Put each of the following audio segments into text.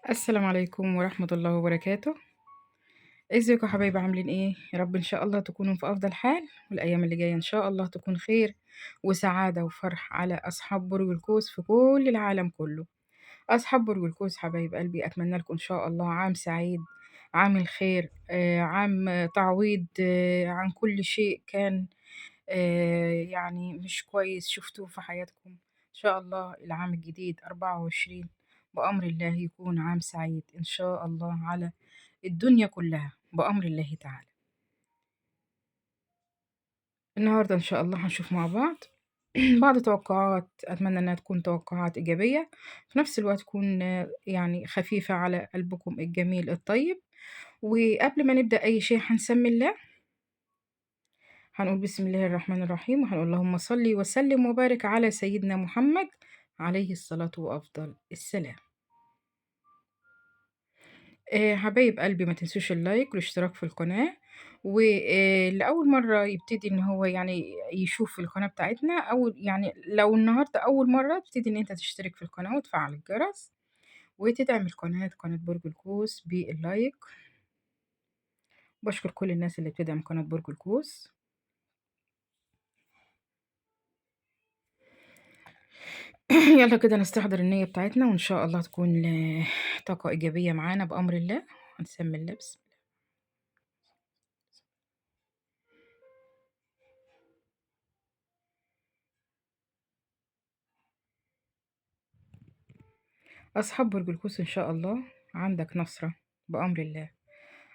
السلام عليكم ورحمة الله وبركاته. ازيكم يا حبايبي عاملين ايه؟ يا رب ان شاء الله تكونوا في افضل حال، والايام اللي جاية ان شاء الله تكون خير وسعادة وفرح على اصحاب برج القوس في كل العالم كله. اصحاب برج القوس حبايب قلبي، اتمنى لكم ان شاء الله عام سعيد، عام الخير، عام تعويض عن كل شيء كان يعني مش كويس شفتوه في حياتكم. إن شاء الله العام الجديد 24 بأمر الله يكون عام سعيد إن شاء الله على الدنيا كلها بأمر الله تعالى. النهاردة إن شاء الله هنشوف مع بعض بعض توقعات، أتمنى إنها تكون توقعات إيجابية في نفس الوقت تكون يعني خفيفة على قلبكم الجميل الطيب. وقبل ما نبدأ أي شيء هنسمي الله، هنقول بسم الله الرحمن الرحيم، وهنقول اللهم صل وسلم وبارك على سيدنا محمد عليه الصلاة وأفضل السلام. حبايب قلبي ما تنسوش اللايك والاشتراك في القناة، واللي أول مرة يبتدي إن هو يعني يشوف القناة بتاعتنا، أو يعني لو النهاردة أول مرة تبتدي إن أنت تشترك في القناة وتفعل الجرس وتدعم قناة برج القوس باللايك. بشكر كل الناس اللي بتدعم قناة برج القوس. يلا كده نستحضر النية بتاعتنا، وإن شاء الله تكون طاقة إيجابية معانا بأمر الله. هنسمي الله بسم الله. أصحاب برج القوس إن شاء الله عندك نصرة بأمر الله،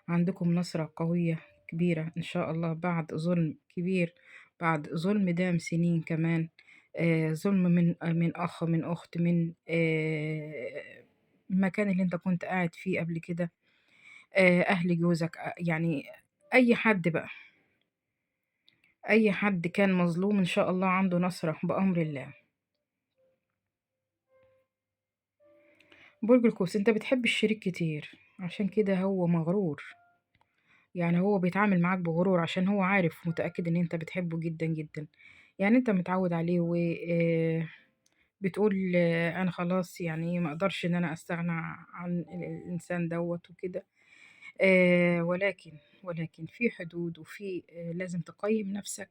عندكم نصرة قوية كبيرة إن شاء الله بعد ظلم كبير، بعد ظلم دام سنين كمان. ظلم من أخ، من أخت، من المكان اللي أنت كنت قاعد فيه قبل كده، أهل جوزك، يعني أي حد بقى، أي حد كان مظلوم إن شاء الله عنده نصرة بأمر الله. برج القوس أنت بتحب الشريك كتير، عشان كده هو مغرور، يعني هو بيتعامل معاك بغرور عشان هو عارف متأكد إن أنت بتحبه جدا جدا. يعني أنت متعود عليه بتقول أنا خلاص يعني ما أقدرش إن أنا أستغنى عن الإنسان دوت وكده. ولكن في حدود، وفي لازم تقيم نفسك.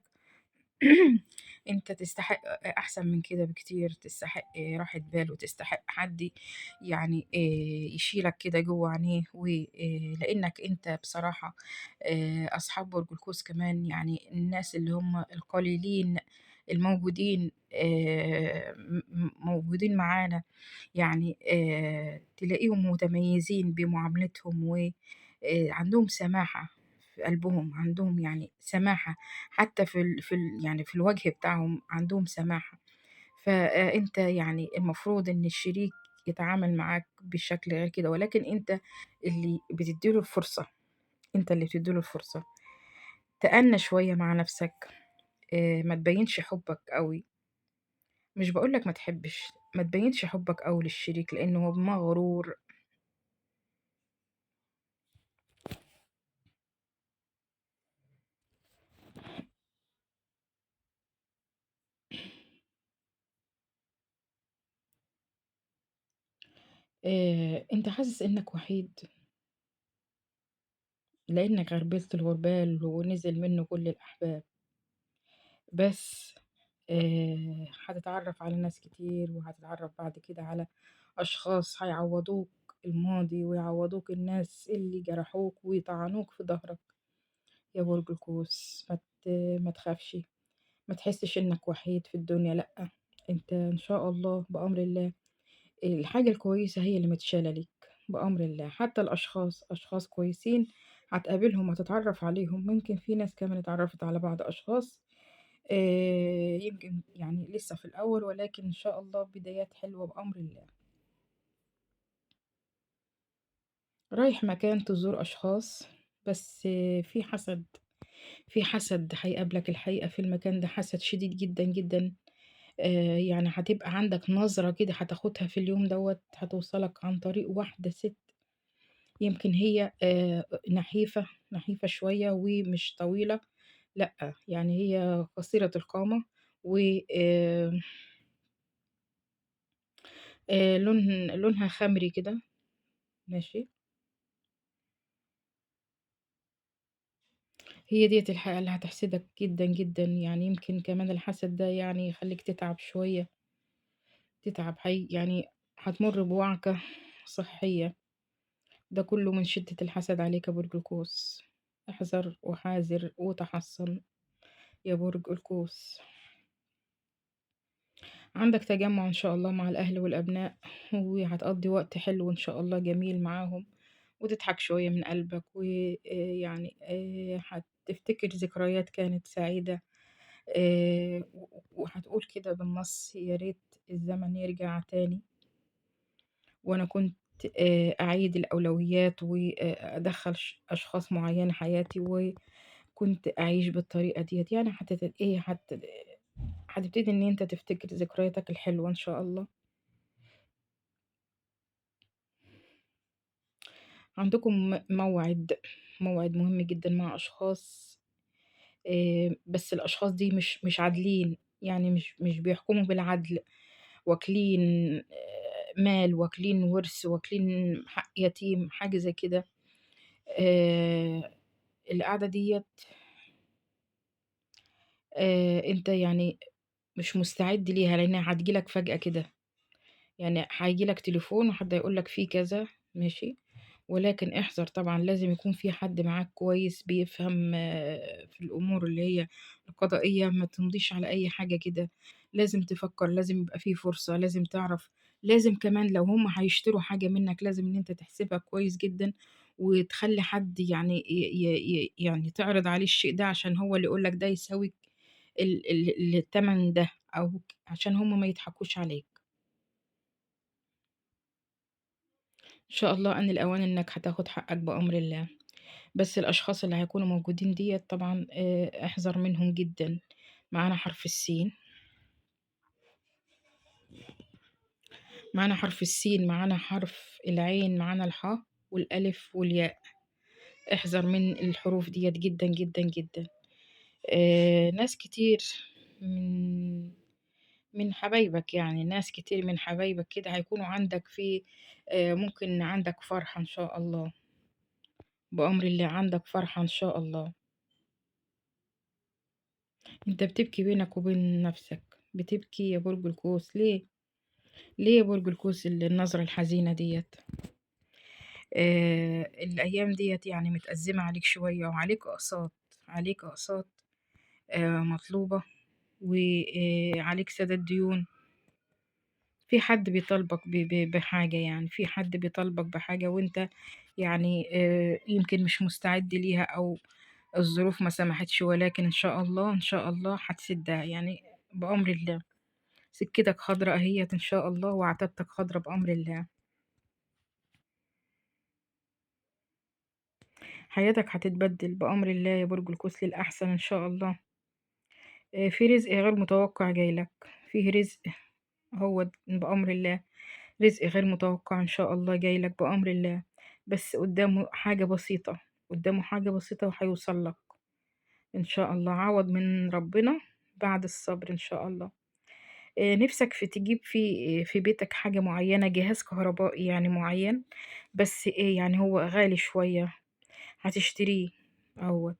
أنت تستحق أحسن من كده بكتير، تستحق راحة بال، وتستحق حد يعني يشيلك كده جوه عينيه، لأنك أنت بصراحة أصحاب برج القوس كمان يعني الناس اللي هم القليلين الموجودين موجودين معانا، يعني تلاقيهم متميزين بمعاملتهم، وعندهم سماحة في قلبهم، عندهم يعني سماحة حتى يعني في الوجه بتاعهم عندهم سماحة. فأنت يعني المفروض إن الشريك يتعامل معاك بشكل غير كده، ولكن أنت اللي بتديله الفرصة، أنت اللي بتديله الفرصة. تأنى شوية مع نفسك، ما تبينش حبك قوي. مش بقولك ما تحبش، ما تبينش حبك قوي للشريك لأنه هو مغرور. أنت حاسس إنك وحيد لإنك غربلت الغربال ونزل منه كل الأحباب، بس هتتعرّف على ناس كتير، وهتتعرّف بعد كده على أشخاص هيعوّضوك الماضي، ويعوّضوك الناس اللي جرحوك وطعنوك في ضهرك. يا برج القوس ما تخافش، ما تحسّش إنك وحيد في الدنيا، لأ، أنت إن شاء الله بأمر الله الحاجة الكويسة هي اللي متشالة ليك بأمر الله. حتى أشخاص كويسين هتقابلهم، هتتعرّف عليهم، ممكن في ناس كمان اتعرّفت على بعض أشخاص يمكن يعني لسه في الأول، ولكن إن شاء الله بدايات حلوة بأمر الله. رايح مكان تزور أشخاص، بس في حسد هيقابلك الحقيقة في المكان ده، حسد شديد جدًا، جدًا. يعني هتبقى عندك نظرة كده هتاخدها في اليوم دوّة، هتوصلك عن طريق واحدة ست، يمكن هي نحيفة شوية ومش طويلة، لأ، يعني هي قصيرة القامة، و لونها خمري كده، ماشي. هي ديّة الحقيقة اللي هتحسدك جدًا، جدًا، يعني يمكن كمان الحسد ده يعني يخلّيك تتعب شوية، تتعب يعني هتمُر بوعكة صحية، ده كلّه من شدة الحسد عليك يا برج القوس. احذر وحاذر وتحصّن يا برج القوس. عندك تجمُّع إن شاء الله مع الأهل والأبناء، وهتقضّي وقت حلو إن شاء الله جميل معاهم، وتضحك شوية من قلبك، ويعني هتفتكر ذكريات كانت سعيدة. وهتقول كده بالنص: يا ريت الزمن يرجع تاني وأنا كنت أعيد الأولويات وأدخّل أشخاص معيّنة حياتي، وكنت أعيش بالطريقة ديّة. يعني هتبتدي إن أنت تفتكر ذكرياتك الحلوة إن شاء الله. عندكم موعد مهم جدًا مع أشخاص، بس الأشخاص دي مش عادلين، يعني مش بيحكموا بالعدل، واكلين مال، واكلين ورث، واكلين حق يتيم، حاجة زي كده. آآ القعدة ديّة أنت يعني مش مستعد ليها، لإنها هتيجي لك فجأة كده. يعني هييجي لك تليفون وحد هيقول لك في كذا، ماشي، ولكن احذر طبعًا، لازم يكون في حد معاك كويس بيفهم في الأمور اللي هي القضائية، ما تمضيش على أي حاجة كده، لازم تفكّر، لازم يبقى في فرصة، لازم تعرف، لازم كمان لو هُم هيشتروا حاجة منّك لازم إن أنت تحسبها كويس جدًا، وتخلّي حد يعني يعني تعرض عليه الشيء ده عشان هو اللي يقول لك ده يساوي التمن ده، أو عشان هُم ما يضحكوش عليك. إن شاء الله آن الأوان إنك هتاخد حقك بأمر الله، بس الأشخاص اللي هيكونوا موجودين ديّة طبعًا احذر منهم جدًا. معانا حرف السين، معانا حرف السين، معانا حرف العين، معانا الحاء والألف والياء. احذر من الحروف ديّة جدًا، جدًا، جدًا. ناس كتير من حبايبك، يعني ناس كتير من حبايبك كده هيكونوا عندك في ممكن عندك فرحة إن شاء الله، بأمر الله عندك فرحة إن شاء الله. أنت بتبكي بينك وبين نفسك، بتبكي يا برج القوس ليه؟ ليه يا برج القوس النظرة الحزينة ديّة؟ الأيام ديّة يعني متأزمة عليك شوية، وعليك أقساط، عليك أقساط مطلوبة، وعليك سداد ديون. في حد بيطالبك بحاجة، يعني في حد بيطالبك بحاجة وأنت يعني يمكن مش مستعد ليها، أو الظروف ما سمحتش، ولكن إن شاء الله، إن شاء الله هتسدها يعني بأمر الله. سكتك خضرا أهيّة إن شاء الله، وعتبتك خضرا بأمر الله. حياتك هتتبدل بأمر الله يا برج القوس للأحسن إن شاء الله. في رزق غير متوقع جاي لك، فيه رزق أهوّة بأمر الله، رزق غير متوقع إن شاء الله جاي لك بأمر الله، بس قدّامه حاجة بسيطة، قدّامه حاجة بسيطة وهيوصل لك إن شاء الله، عوض من ربنا بعد الصبر إن شاء الله. نِفْسك تجيب في بيتك حاجة معيّنة، جهاز كهربائي يعني معيّن، بس يعني هو غالي شوية، هتشتريه أهوّة،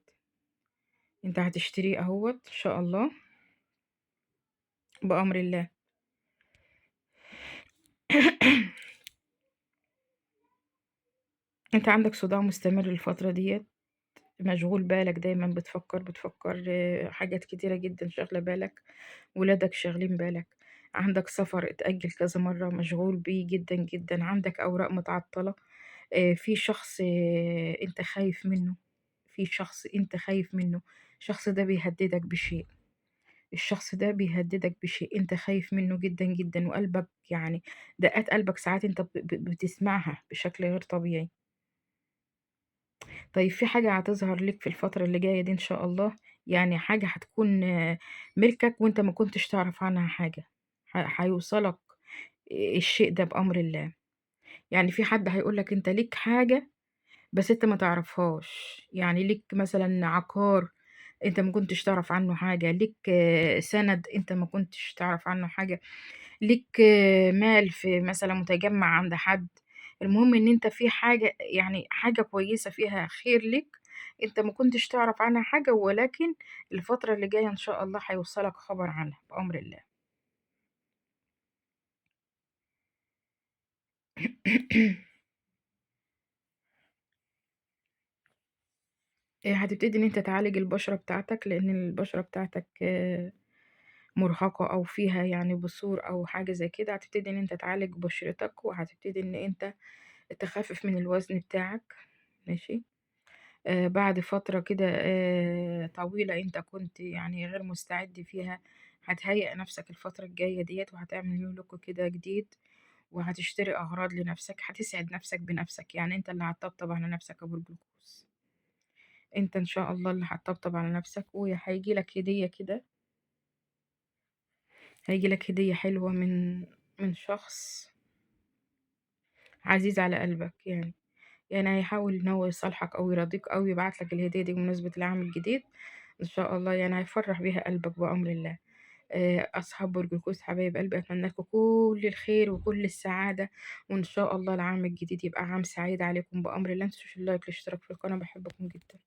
أنت هتشتريه أهوّة إن شاء الله بأمر الله. أنت عندك صداع مستمر الفترة ديّة، مشغول بالك دايمًا بتفكّر حاجات كتيرة جدًا شاغلة بالك، ولادك شاغلين بالك، عندك سفر اتأجّل كذا مرّة مشغول بيه جدًا، جدًا، عندك أوراق متعطّلة، في شخص أنت خايف منّه، في شخص أنت خايف منّه، الشخص ده بيهدّدك بشيء، الشخص ده بيهدّدك بشيء، أنت خايف منّه جدًا، جدًا، وقلبك يعني دقات قلبك ساعات أنت بتسمعها بشكل غير طبيعي. طيب في حاجة هتظهر ليك في الفترة اللي جاية دي إن شاء الله، يعني حاجة هتكون ملكك وأنت ما كنتش تعرف عنها حاجة، هيوصلك الشيء ده بأمر الله. يعني في حد هيقول لك أنت ليك حاجة بس أنت ما تعرفهاش، يعني ليك مثلًا عقار أنت ما كنتش تعرف عنه حاجة، ليك سَنَد أنت ما كنتش تعرف عنه حاجة، ليك مال في مثلًا متجمّع عند حد، المهم إن أنت في حاجة، يعني حاجة كويسة فيها خير ليك، أنت ما كنتش تعرف عنها حاجة، ولكن الفترة اللي جاية إن شاء الله هيوصلك خبر عنها بأمر الله. هتبتدي إن أنت تعالج البشرة بتاعتك، لأن البشرة بتاعتك مرهقة أو فيها يعني بثور أو حاجة زي كده. هتبتدي إن أنت تعالج بشرتك، وهتبتدي إن أنت تخفف من الوزن بتاعك. ماشي. بعد فترة كده طويلة أنت كنت يعني غير مستعد فيها، هتهيأ نفسك الفترة الجاية ديت، وهتعمل نيو لوك كده جديد، وهتشتري أغراض لنفسك، هتسعد نفسك بنفسك. يعني أنت اللي هتطبطب على نفسك أبو الجلوكوز، أنت إن شاء الله اللي هتطبطب على نفسك. وهيجي لك هدية كده، هيجي لك هدية حلوة من شخص عزيز على قلبك. يعني هيحاول إن هو يصالحك أو يرضيك أو يبعت لك الهدية دي بمناسبة العام الجديد إن شاء الله. يعني هيفرح بيها قلبك بأمر الله. أصحاب برج القوس حبايب قلبي، أتمنى لكم كل الخير وكل السعادة، وإن شاء الله العام الجديد يبقى عام سعيد عليكم بأمر الله. متنسوش اللايك والاشتراك في القناة، بحبكم جدا.